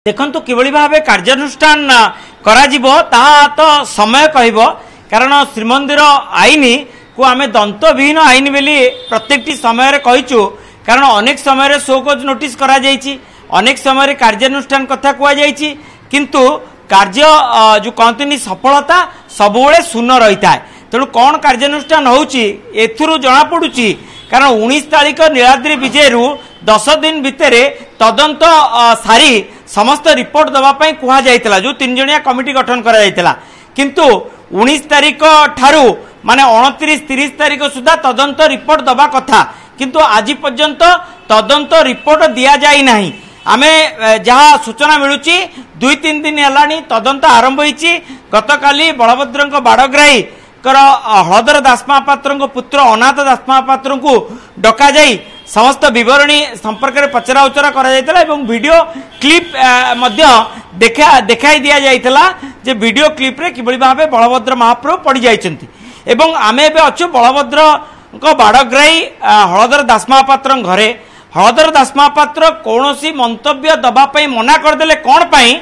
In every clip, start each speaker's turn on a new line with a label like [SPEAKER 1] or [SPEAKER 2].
[SPEAKER 1] देखंतु किभली भाव कार्यानुष्ठान करा जिवो ताहा तो समय कहबो कारण श्रीमंदिर आईन को आमे दंत विहीन आईन बेली प्रत्येकटी समय रे कहिचु कारण अनेक समय शोकज नोटिस करा जायछि अनेक समय कार्यानुष्ठान कथा कुआ जायछि किंतु कार्य जो कहतनी सफलता सबुबले शून्य रही था तेणु कौन कार्यानुष्ठान होउछि एथुरु जना पडुछि कारण 19 तारीख नीलाद्री विजय 10 दिन भितर तदंत सारी समस्त रिपोर्ट दवापाई कुहा जाइतला जो 3 जणिया कमिटी गठन करा जाइतला किंतु 19 तारीख ठारू माने 29-30 तारीख सुधा तदंत रिपोर्ट दबा कथा किंतु आज पर्यंत तदंत रिपोर्ट दिया जाई नहीं आमे जहाँ सूचना मिलुची 2-3 दिन हेलानी तदंत आरंभ होईची गतकाली बलभद्रंक बाड़ग्राही हलधर दास महापात्र पुत्र अनाथ दास महापात्र को डका जाई समस्त विवरणी संपर्क में पचरा उचरा करा वीडियो क्लिप देखाई दिया जाइतला जे वीडियो क्लिप रे किबळी भाबे बलभद्र महाप्रभु पड़ी जाइछंती एवं आमे एबे अछु बलभद्र बाड़ग्राही हलधर दास महापात्र घरे हलधर दास महापात्र कौनसी मंतव्य दबा पई मना करदेले कौन पई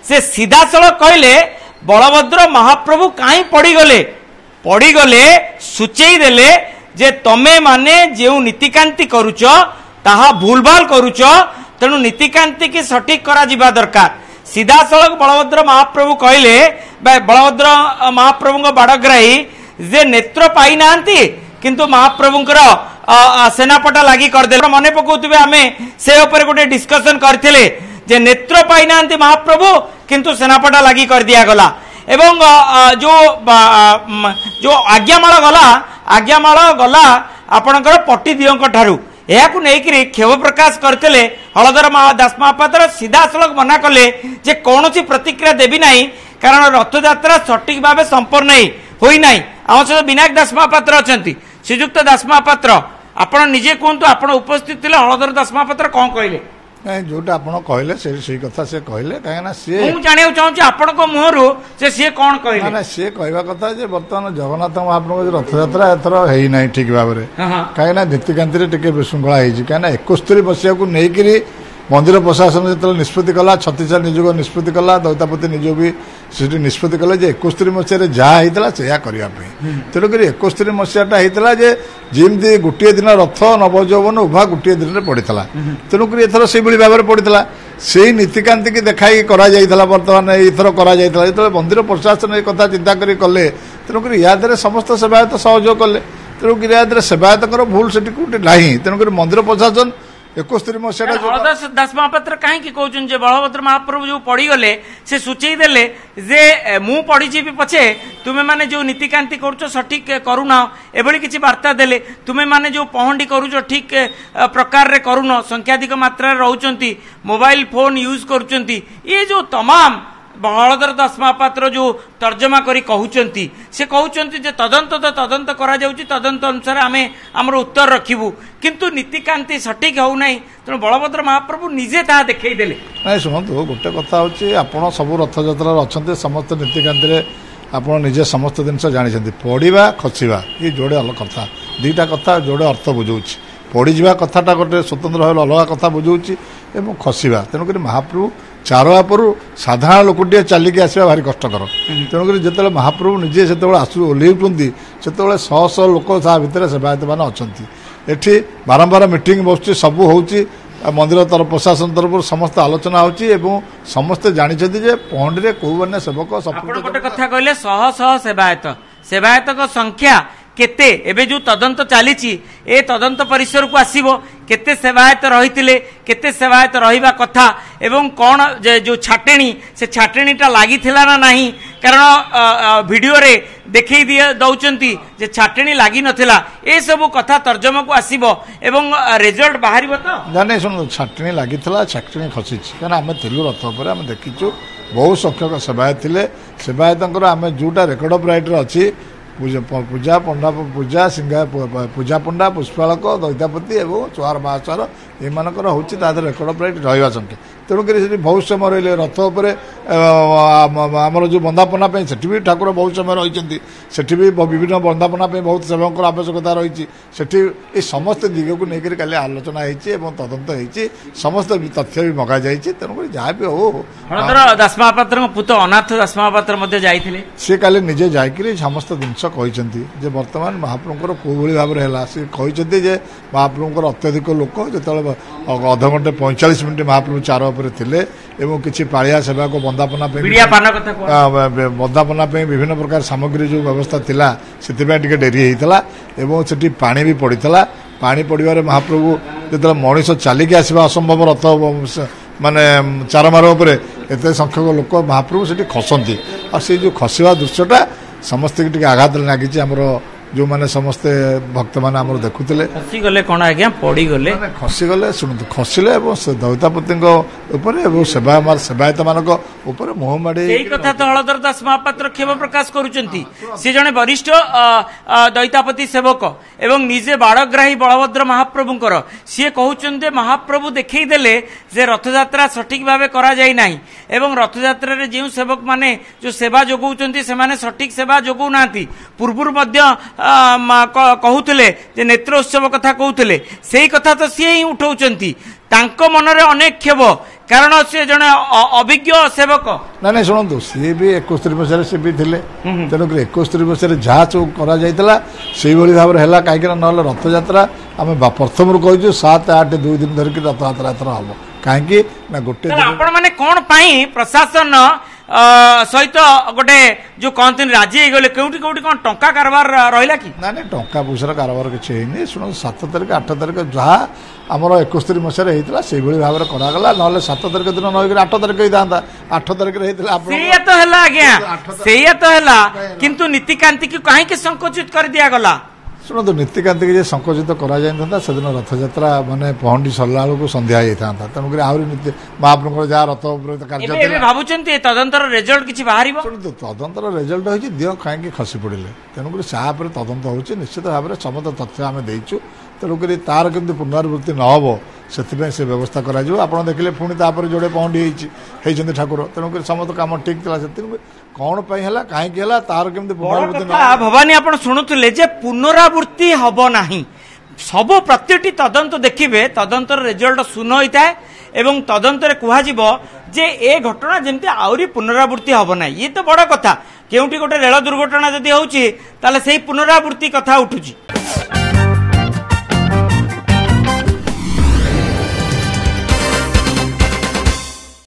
[SPEAKER 1] से सीधा सड़क कहले बलभद्र महाप्रभु काई पड़ी गले सूचई देले जे तमे माने जेउ नीतिकांति करूच ताहा भूलभाल करूच तेणु नीतिकांति की सठिक करा जिबा दरकार सीधा सड़क बलभद्र महाप्रभु कहले बलभद्र महाप्रभु बाड़ग्राही जे नेत्र पाई नांती किंतु महाप्रभुंकर सेनापटा लागि करदेले मने पकाउतबे आमे से ऊपर गोटे डिस्कशन करथिले जे नेत्र पाई नांती महाप्रभु किंतु सेनापटा लागि कर दिया गला एवं जो आज्ञामाल गला आपणकर पट्टी दियों ठारू यह नहीं खेव प्रकाश करते हलधर दास महापात्र सीधा सड़क मना कले जे कौन प्रतिक्रिया देवी ना कारण रथयात्रा सठिक भाव संपन्न होई ना आम सहित विनायक दास महापात्र अच्छा श्रीजुक्त दास महापात्र आपण निजे कहतु आप उपस्थित थे हलधर दास महापात्र कौन कहले
[SPEAKER 2] जोटा आप कहले से कथा से कहले कहीं सी
[SPEAKER 1] जाना चाहूँ आपण मुहर से सी कौन कहले
[SPEAKER 2] ना सी कहवा कथा बर्तमान जगन्नाथ महाप्रभु रथयात्रा एथर है ना ठीक भाव में कहीं नीतिकांति टे विशृंखला कहीं 71 मसीहा को लेकिन मंदिर प्रशासन जो निष्पत्ति कला छत्तीसगढ़ निजोग निष्पत्ति कला दौतापति निजोग भी से निष्पत्ति कले 71 मसीह जहाँ होता से करने तेणुक 71 मसीहाटा होता जमी गोटे दिन रथ नवजौवन उभा गोटे दिन में पड़ा तेणुक एथर से भाव में पड़ा से नीतिकांति की देखाई बर्तमान एथर कर मंदिर प्रशासन एक कथा चिंता कले तेणुक या समस्त सेवायत सहयोग कले तेणुक या सेवायत भूल से ना तेणुक मंदिर प्रशासन 71 मसीहा
[SPEAKER 1] दास महापात्र कहीं कहते बलभद्र महाप्रभु जो पड़ीगले से सूचई देले जे मु पड़ी पछे तुमे माने जो नीतिकांति करूच सठिक करूना एभली किछि वार्ता देले तुमे माने जो पहंडी करूच ठीक प्रकार रे करूनो संख्याधिक मात्रा रहउचंती मोबाइल फोन यूज करूचंती ये जो तमाम हलधर दास महापात्र जो तर्जमा करी कहउचंती से कहउचंती जे तदंत करा जाउची तदंत अनुसार आमे हमर उत्तर रखिबू किंतु नीतिकांति सठिक हो नहीं तेणु बलभद्र महाप्रभु निजे ता देखई देले
[SPEAKER 2] नहीं शुणु गोटे कथा होची आपण सब रथयात्रा अच्छे समस्त नीतिकांति आपण निजे समस्त जिनस जानी पड़ा खसवा ये जोड़े अलग कथा दीटा कथा जोड़े अर्थ बुझाऊँ पड़ीजा कथाटा गोटे स्वतंत्र भाव अलग कथा बुझाऊँ और खसवा तेणुक महाप्रभु चारवापर साधारण लोकटे चलिकी आसवा भारी कष्टकर तेणुक जो महाप्रभु निजे से ओह्लैुंट से शह शह लोक भितर सेवायत मैंने अच्छा एठी बारंबार मीटिंग बसुची सबू होची मंदिर तरफ प्रशासन तरफ समस्त आलोचना होची एवं समस्ते जानते जे पहंडी कौ मैंने सेवक
[SPEAKER 1] गोटे कथा कहले शह शह सेवायत संख्या केते एबे जो तदंत चली ए तदंत परिसर को आसीबो केते सेवायत रहितिले केते सेवायत रहिबा कथा एवं कौन जो छाटेणी से छाटेणीटा लागिथिला ना नहीं कारण वीडियो रे देखई दिया दउचंती जे छाटेणी लागी नथिला ए सब कथा तर्जमा को आसीबो एवं रिजल्ट बाहरिबो तो
[SPEAKER 2] जाने सुन छाटेणी लागिथिला छाटेणी खसिछि कारण आमे तेलु रथ पर आमे देखिछु बहुत संख्यक सेवायत थिले सेवायतंकर आमे जोटा रेकर्ड ऑफ राइट रे अछि ପୂଜା ପଣ୍ଡା ପୂଜା ସିଂହା ପୂଜା ପଣ୍ଡା ପୁଷ୍ପାଳକ ଦୈତାପତି ଏବଂ ଚୁଆର ବାହାଚାର ଏମାନଙ୍କର ହେଉଛି ତା ଦେହରେ ରେକର୍ଡ ପ୍ରାୟ ରହିବା ସଂଖ୍ୟା। ତେଣୁକରି ସେଠି ବହୁତ ସମୟ ରହିଲେ ରଥ ଉପରେ ଆମର ଯେଉଁ ବନ୍ଦାପନା ପାଇଁ ସେଠି ବି ଠାକୁର ବହୁତ ସମୟ ରହିଛନ୍ତି। ସେଠି ବି ବିଭିନ୍ନ ବନ୍ଦାପନା ପାଇଁ ବହୁତ ସେବକଙ୍କର ଆବଶ୍ୟକତା ରହିଛି। ସେଠି ଏ ସମସ୍ତ ଦିଗକୁ ନେଇକରି କାଲି ଆଲୋଚନା ହେଇଛି ଏବଂ ତଦନ୍ତ ହେଇଛି, ସମସ୍ତ ତଥ୍ୟ ବି ମଗାଯାଇଛି। ତେଣୁକରି ଯାହା ବି ହଉ
[SPEAKER 1] ଦାସ ମହାପାତ୍ରଙ୍କ ପୁତ ଅନାଥ ଦାସ ମହାପାତ୍ର ମଧ୍ୟ ଯାଇଥିଲେ, ସେ
[SPEAKER 2] କାଲି ନିଜେ ଯାଇକରି ସମସ୍ତ ଜିନିଷ କହିଛନ୍ତି ଯେ ବର୍ତ୍ତମାନ ମହାପ୍ରଭୁଙ୍କର କୋଉଭଳି ଭାବରେ ହେଲା। ସେ କହିଛନ୍ତି ଯେ ମହାପ୍ରଭୁଙ୍କର ଅତ୍ୟଧିକ ଲୋକ ଯେତେବେଳେ ଅଧଘଣ୍ଟେ 45 ମିନିଟ୍ ମହାପ୍ରଭୁ ଚାର ଉପରେ ଥିଲେ ଏବଂ କିଛି ପାଳିଆ ସେବାକୁ ବନ୍ଦାପନା ପାଇଁ ବିଭିନ୍ନ ପ୍ରକାର ସାମଗ୍ରୀ ଯେଉଁ ବ୍ୟବସ୍ଥା ଥିଲା ସେଥିପାଇଁ ଟିକେ ଡେରି ହେଇଥିଲା ଏବଂ ସେଠି ପାଣି ବି ପଡ଼ିଥିଲା। ପାଣି ପଡ଼ିବାରେ ମହାପ୍ରଭୁ ଯେତେବେଳେ ମଣିଷ ଚାଲିକି ଆସିବା ଅସମ୍ଭବ ରଥ ମାନେ ଚାରମାର ଉପରେ ଏତେ ସଂଖ୍ୟକ ଲୋକ ମହାପ୍ରଭୁ ସେଠି ଖସନ୍ତି। ଆଉ ସେଇ ଯେଉଁ ଖସିବା ଦୃଶ୍ୟଟା ସମସ୍ତଙ୍କୁ ଟିକେ ଆଘାତରେ ଲାଗିଛି। ଆମର ଯେଉଁମାନେ ସମସ୍ତେ ଭକ୍ତମାନେ ଆମର ଦେଖୁଥିଲେ
[SPEAKER 1] ଖସିଗଲେ କ'ଣ ଆଜ୍ଞା ପଡ଼ିଗଲେ,
[SPEAKER 2] ଖସିଗଲେ ଶୁଣନ୍ତୁ ଖସିଲେ ଏବଂ ଦୈତାପତିଙ୍କ ଉପରେ ଏବଂ ସେବାୟତମାନଙ୍କ ଉପରେ ମୁହଁ ମାଡ଼ି
[SPEAKER 1] ସେଇ କଥା ତ ହଳଧର ଦାସ ମହାପାତ୍ର କ୍ଷୋଭ ପ୍ରକାଶ କରୁଛନ୍ତି। ସେ ଜଣେ ବରିଷ୍ଠ ଦୈତାପତି ସେବକ ଏବଂ ନିଜେ ବାଳଗ୍ରାହୀ ବଳଭଦ୍ର ମହାପ୍ରଭୁଙ୍କର ସିଏ କହୁଛନ୍ତି ମହାପ୍ରଭୁ ଦେଖେଇ ଦେଲେ ଯେ ରଥଯାତ୍ରା ସଠିକ ଭାବେ କରାଯାଇ ନାହିଁ ଏବଂ ରଥଯାତ୍ରାରେ ଯେଉଁ ସେବକମାନେ ଯେଉଁ ସେବା ଯୋଗାଉଛନ୍ତି ସେମାନେ ସଠିକ ସେବା ଯୋଗାଉନାହାନ୍ତି। ପୂର୍ବରୁ ମଧ୍ୟ କହୁଥିଲେ ଯେ ନେତ୍ର ଉତ୍ସବ କଥା କହୁଥିଲେ, ସେଇ କଥା ତ ସିଏ ହିଁ ଉଠାଉଛନ୍ତି। ତାଙ୍କ ମନରେ ଅନେକ କ୍ଷୋଭ, କାରଣ ସେ ଜଣେ ଅଭିଜ୍ଞ ସେବକ।
[SPEAKER 2] ନାଇଁ ଶୁଣନ୍ତୁ, ସିଏ ବି 71 ମସିହାରେ ସେ ବି ଥିଲେ। ତେଣୁକରି 71 ମସିହାରେ ଯାହା ସବୁ କରାଯାଇଥିଲା ସେଇଭଳି ଭାବରେ ହେଲା। କାହିଁକିନା ନହେଲେ ରଥଯାତ୍ରା ଆମେ ପ୍ରଥମରୁ କହିଛୁ 7, 8, 2 ଦିନ ଧରିକି ରଥଯାତ୍ରା ଏଥର ହବ। କାହିଁକି ନା ଗୋଟେ
[SPEAKER 1] ଆପଣ ମାନେ କ'ଣ ପାଇଁ ପ୍ରଶାସନ ସହିତ ଗୋଟେ ଯୋଉ କହନ୍ତିନି ରାଜି ହେଇଗଲେ? କୋଉଠି କୋଉଠି କ'ଣ ଟଙ୍କା କାରବାର ରହିଲା କି?
[SPEAKER 2] ନାଇଁ ଟଙ୍କା ପଇସାର କାରବାର କିଛି ହେଇନି। ଶୁଣନ୍ତୁ 7 ତାରିଖ 8 ତାରିଖ ଯାହା ଆମର 71 ମସିହାରେ ହେଇଥିଲା ସେଇଭଳି ଭାବରେ କରାଗଲା। ନହେଲେ 7 ତାରିଖ ଦିନ ନହେଇକି 8 ତାରିଖ ହେଇଥାନ୍ତା। 8 ତାରିଖରେ ହେଇଥିଲା
[SPEAKER 1] ସେଇଆ ତ ହେଲା ଆଜ୍ଞା, ସେଇଆ ତ ହେଲା। କିନ୍ତୁ ନୀତିକାନ୍ତିକୁ କାହିଁକି ସଂକୁଚିତ କରି ଦିଆଗଲା?
[SPEAKER 2] ଶୁଣନ୍ତୁ, ନୀତିକାନ୍ତିକି ଯେ ସଂକୁଚିତ କରାଯାଇଥାନ୍ତା ସେଦିନ ରଥଯାତ୍ରା ମାନେ ପହଣ୍ଡି ସରିଲା ବେଳକୁ ସନ୍ଧ୍ୟା ହେଇଥାନ୍ତା। ତେଣୁକରି ଆହୁରି ମହାପ୍ରଭୁଙ୍କର ଯାହା ରଥ ଉପରେ କାର୍ଯ୍ୟ ଥିଲା।
[SPEAKER 1] ଭାବୁଛନ୍ତି ତଦନ୍ତର ରେଜଲ୍ଟ କିଛି ବାହାରିବ?
[SPEAKER 2] ଶୁଣନ୍ତୁ, ତଦନ୍ତର ରେଜଲ୍ଟ ହେଉଛି ଦିଅ କାହିଁକି ଖସି ପଡ଼ିଲେ। ତେଣୁକରି ତାହା ଉପରେ ତଦନ୍ତ ହେଉଛି। ନିଶ୍ଚିତ ଭାବରେ ସମସ୍ତ ତଥ୍ୟ ଆମେ ଦେଇଛୁ। ତେଣୁକରି ତାର କେମିତି ପୁନରାବୃତ୍ତି ନ ହେବ ସେଥିପାଇଁ ସେ ବ୍ୟବସ୍ଥା କରାଯିବ। ଆପଣ ଦେଖିଲେ ପୁଣି ତାପରେ ଯୋଡ଼େ ପହଣ୍ଡି ହେଇଛନ୍ତି ଠାକୁର। ତେଣୁକରି ସମସ୍ତ କାମ ଠିକ୍ ଥିଲା। ସେଥିପାଇଁ କ'ଣ ପାଇଁ ହେଲା, କାହିଁକି ହେଲା, ତାର କେମିତି ପୁନରାବୃତ୍ତି।
[SPEAKER 1] ଭବାନୀ ଆପଣ ଶୁଣୁଥିଲେ ଯେ ପୁନରାବୃତ୍ତି ହବ ନାହିଁ। ସବୁ ପ୍ରତିଟି ତଦନ୍ତ ଦେଖିବେ, ତଦନ୍ତର ରେଜଲ୍ଟ ଶୂନ ହୋଇଥାଏ ଏବଂ ତଦନ୍ତରେ କୁହାଯିବ ଯେ ଏ ଘଟଣା ଯେମିତି ଆହୁରି ପୁନରାବୃତ୍ତି ହବ ନାହିଁ। ଇଏ ତ ବଡ଼ କଥା। କେଉଁଠି ଗୋଟେ ରେଳ ଦୁର୍ଘଟଣା ଯଦି ହେଉଛି ତାହେଲେ ସେଇ ପୁନରାବୃତ୍ତି କଥା ଉଠୁଛି।